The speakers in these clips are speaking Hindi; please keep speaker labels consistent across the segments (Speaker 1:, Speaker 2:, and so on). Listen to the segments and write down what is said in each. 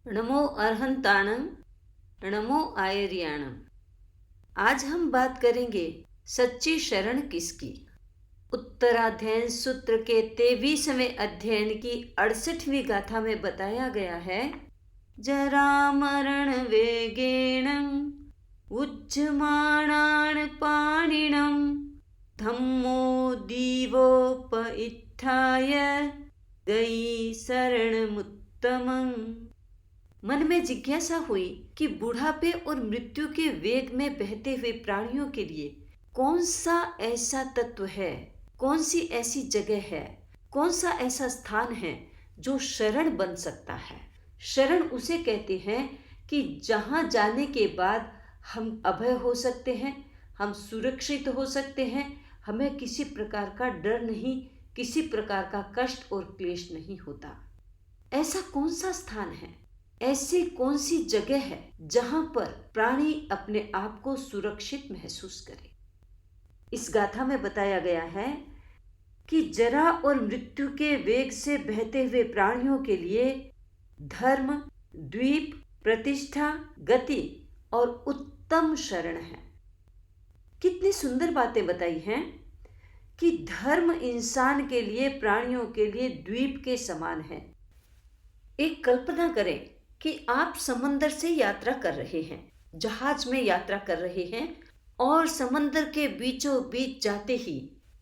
Speaker 1: नमो अर्हंताणं, नमो आयर्याणं। आज हम बात करेंगे सच्ची शरण किसकी। उत्तराध्ययन सूत्र के 23वें अध्ययन की 68वीं गाथा में बताया गया है, जरा मरण वेगेण उज्जमाणान् पाणिनं धम्मो दीवोपइत्थाय गई शरणमुत्तमम्। मन में जिज्ञासा हुई कि बुढ़ापे और मृत्यु के वेग में बहते हुए प्राणियों के लिए कौन सा ऐसा तत्व है, कौन सी ऐसी जगह है, कौन सा ऐसा स्थान है जो शरण बन सकता है। शरण उसे कहते हैं कि जहां जाने के बाद हम अभय हो सकते हैं, हम सुरक्षित हो सकते हैं, हमें किसी प्रकार का डर नहीं, किसी प्रकार का कष्ट और क्लेश नहीं होता। ऐसा कौन सा स्थान है, ऐसी कौन सी जगह है जहां पर प्राणी अपने आप को सुरक्षित महसूस करे। इस गाथा में बताया गया है कि जरा और मृत्यु के वेग से बहते हुए प्राणियों के लिए धर्म, द्वीप, प्रतिष्ठा, गति और उत्तम शरण है। कितनी सुंदर बातें बताई हैं कि धर्म इंसान के लिए, प्राणियों के लिए द्वीप के समान है। एक कल्पना करें कि आप समंदर से यात्रा कर रहे हैं, जहाज में यात्रा कर रहे हैं और समंदर के बीचों बीच जाते ही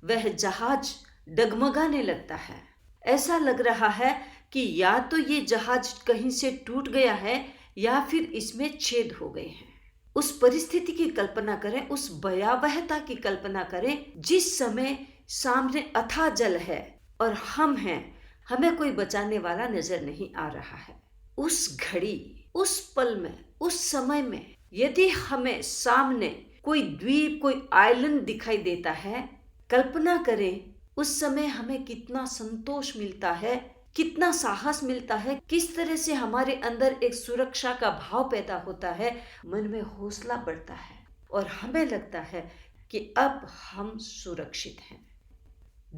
Speaker 1: वह जहाज डगमगाने लगता है। ऐसा लग रहा है कि या तो ये जहाज कहीं से टूट गया है या फिर इसमें छेद हो गए हैं। उस परिस्थिति की कल्पना करें, उस भयावहता की कल्पना करें जिस समय सामने अथाह जल है और हम हैं, हमें कोई बचाने वाला नजर नहीं आ रहा है। उस घड़ी, उस पल में, उस समय में यदि हमें सामने कोई द्वीप, कोई आइलैंड दिखाई देता है, कल्पना करें उस समय हमें कितना संतोष मिलता है, कितना साहस मिलता है, किस तरह से हमारे अंदर एक सुरक्षा का भाव पैदा होता है, मन में हौसला बढ़ता है और हमें लगता है कि अब हम सुरक्षित हैं।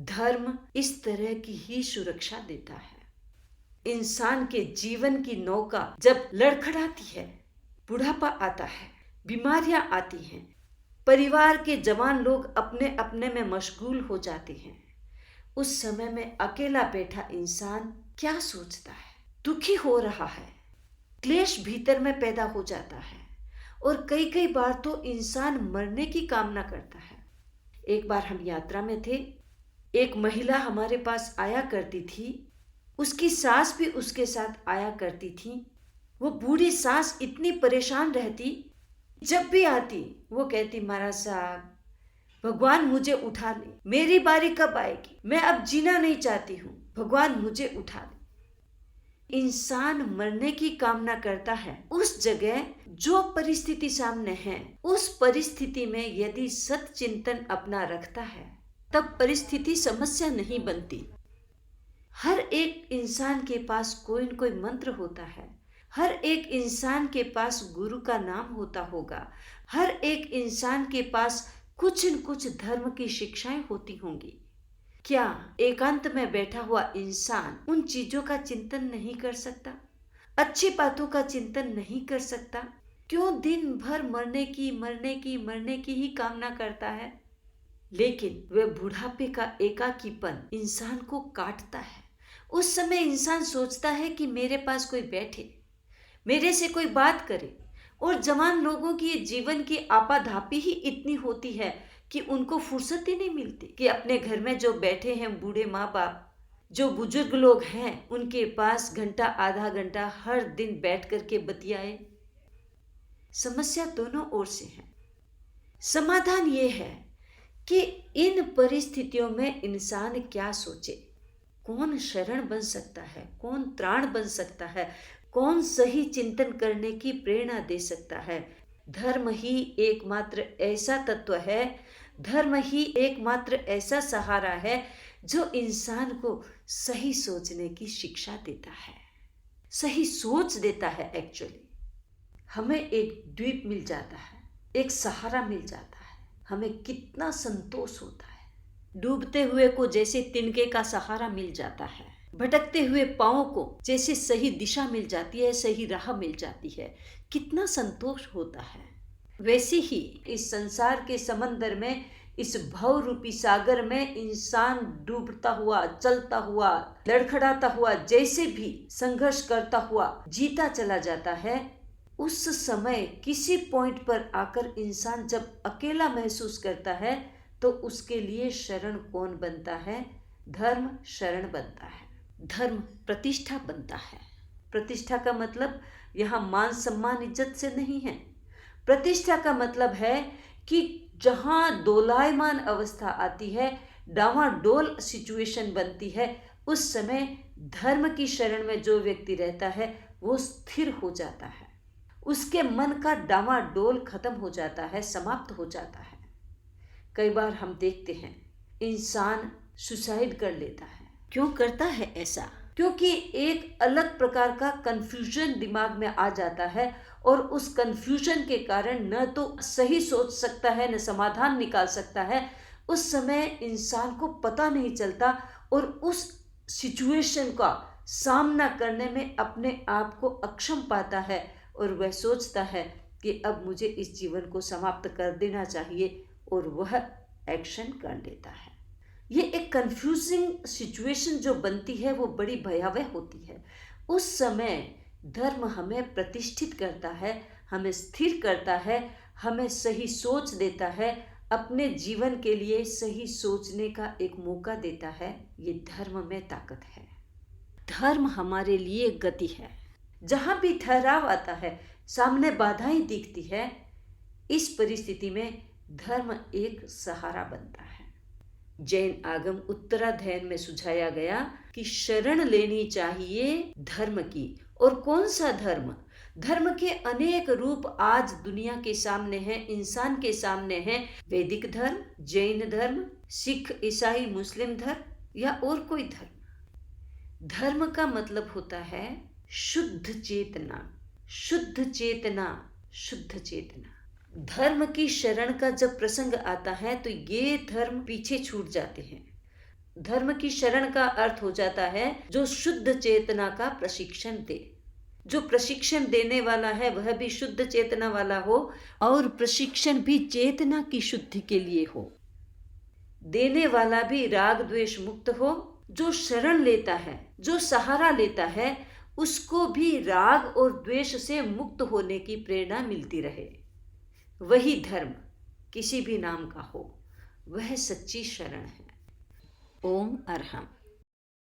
Speaker 1: धर्म इस तरह की ही सुरक्षा देता है। इंसान के जीवन की नौका जब लड़खड़ाती है, बुढ़ापा आता है, बीमारियां आती हैं, परिवार के जवान लोग अपने अपने में मशगूल हो जाते हैं, उस समय में अकेला बैठा इंसान क्या सोचता है? दुखी हो रहा है, क्लेश भीतर में पैदा हो जाता है और कई कई बार तो इंसान मरने की कामना करता है। एक बार हम यात्रा में थे, एक महिला हमारे पास आया करती थी, उसकी सास भी उसके साथ आया करती थी। वो बूढ़ी सास इतनी परेशान रहती, जब भी आती वो कहती, महाराज साहब, भगवान मुझे उठा ले, मेरी बारी कब आएगी, मैं अब जीना नहीं चाहती हूँ, भगवान मुझे उठा ले। इंसान मरने की कामना करता है उस जगह जो परिस्थिति सामने है, उस परिस्थिति में यदि सत्चिंतन अपना रखता है तब परिस्थिति समस्या नहीं बनती। हर एक इंसान के पास कोई न कोई मंत्र होता है, हर एक इंसान के पास गुरु का नाम होता होगा, हर एक इंसान के पास कुछ न कुछ धर्म की शिक्षाएं होती होंगी। क्या एकांत में बैठा हुआ इंसान उन चीजों का चिंतन नहीं कर सकता? अच्छी बातों का चिंतन नहीं कर सकता? क्यों दिन भर मरने की ही कामना करता है? लेकिन वह बुढ़ापे का एकाकीपन इंसान को काटता है। उस समय इंसान सोचता है कि मेरे पास कोई बैठे, मेरे से कोई बात करे। और जवान लोगों की जीवन की आपाधापी ही इतनी होती है कि उनको फुर्सत ही नहीं मिलती कि अपने घर में जो बैठे हैं बूढ़े माँ बाप, जो बुजुर्ग लोग हैं, उनके पास घंटा आधा घंटा हर दिन बैठ करके बतियाए। समस्या दोनों ओर से है। समाधान ये है कि इन परिस्थितियों में इंसान क्या सोचे, कौन शरण बन सकता है, कौन त्राण बन सकता है, कौन सही चिंतन करने की प्रेरणा दे सकता है। धर्म ही एकमात्र ऐसा तत्व है, धर्म ही एकमात्र ऐसा सहारा है जो इंसान को सही सोचने की शिक्षा देता है, सही सोच देता है। एक्चुअली हमें एक द्वीप मिल जाता है, एक सहारा मिल जाता है, हमें कितना संतोष होता है। डूबते हुए को जैसे तिनके का सहारा मिल जाता है, भटकते हुए पांवों को जैसे सही दिशा मिल जाती है, सही राह मिल जाती है, कितना संतोष होता है। वैसे ही इस संसार के समंदर में, इस भव रूपी सागर में इंसान डूबता हुआ, चलता हुआ, लड़खड़ाता हुआ, जैसे भी संघर्ष करता हुआ जीता चला जाता है, उस समय किसी पॉइंट पर आकर इंसान जब अकेला महसूस करता है तो उसके लिए शरण कौन बनता है? धर्म शरण बनता है, धर्म प्रतिष्ठा बनता है। प्रतिष्ठा का मतलब यहाँ मान सम्मान इज्जत से नहीं है। प्रतिष्ठा का मतलब है कि जहाँ दोलायमान अवस्था आती है, डावाडोल सिचुएशन बनती है, उस समय धर्म की शरण में जो व्यक्ति रहता है वो स्थिर हो जाता है, उसके मन का डावाडोल खत्म हो जाता है, समाप्त हो जाता है। कई बार हम देखते हैं इंसान सुसाइड कर लेता है। क्यों करता है ऐसा? क्योंकि एक अलग प्रकार का कंफ्यूजन दिमाग में आ जाता है और उस कंफ्यूजन के कारण न तो सही सोच सकता है, न समाधान निकाल सकता है। उस समय इंसान को पता नहीं चलता और उस सिचुएशन का सामना करने में अपने आप को अक्षम पाता है और वह सोचता है कि अब मुझे इस जीवन को समाप्त कर देना चाहिए और वह एक्शन कर लेता है। ये एक कंफ्यूजिंग सिचुएशन जो बनती है वो बड़ी भयावह होती है। उस समय धर्म हमें प्रतिष्ठित करता है, हमें स्थिर करता है, हमें सही सोच देता है, अपने जीवन के लिए सही सोचने का एक मौका देता है। ये धर्म में ताकत है। धर्म हमारे लिए गति है। जहाँ भी ठहराव आता है, सामने बाधाएं दिखती है, इस परिस्थिति में धर्म एक सहारा बनता है। जैन आगम उत्तराध्ययन में सुझाया गया कि शरण लेनी चाहिए धर्म की। और कौन सा धर्म? धर्म के अनेक रूप आज दुनिया के सामने हैं, इंसान के सामने हैं। वैदिक धर्म, जैन धर्म, सिख, ईसाई, मुस्लिम धर्म या और कोई धर्म। धर्म का मतलब होता है शुद्ध चेतना, शुद्ध चेतना, शुद्ध चेतना। धर्म की शरण का जब प्रसंग आता है तो ये धर्म पीछे छूट जाते हैं। धर्म की शरण का अर्थ हो जाता है जो शुद्ध चेतना का प्रशिक्षण दे। जो प्रशिक्षण देने वाला है वह भी शुद्ध चेतना वाला हो और प्रशिक्षण भी चेतना की शुद्धि के लिए हो। देने वाला भी राग द्वेष मुक्त हो। जो शरण लेता है, जो सहारा लेता है, उसको भी राग और द्वेष से मुक्त होने की प्रेरणा मिलती रहे। वही धर्म किसी भी नाम का हो, वह सच्ची शरण है। ओम अरहम।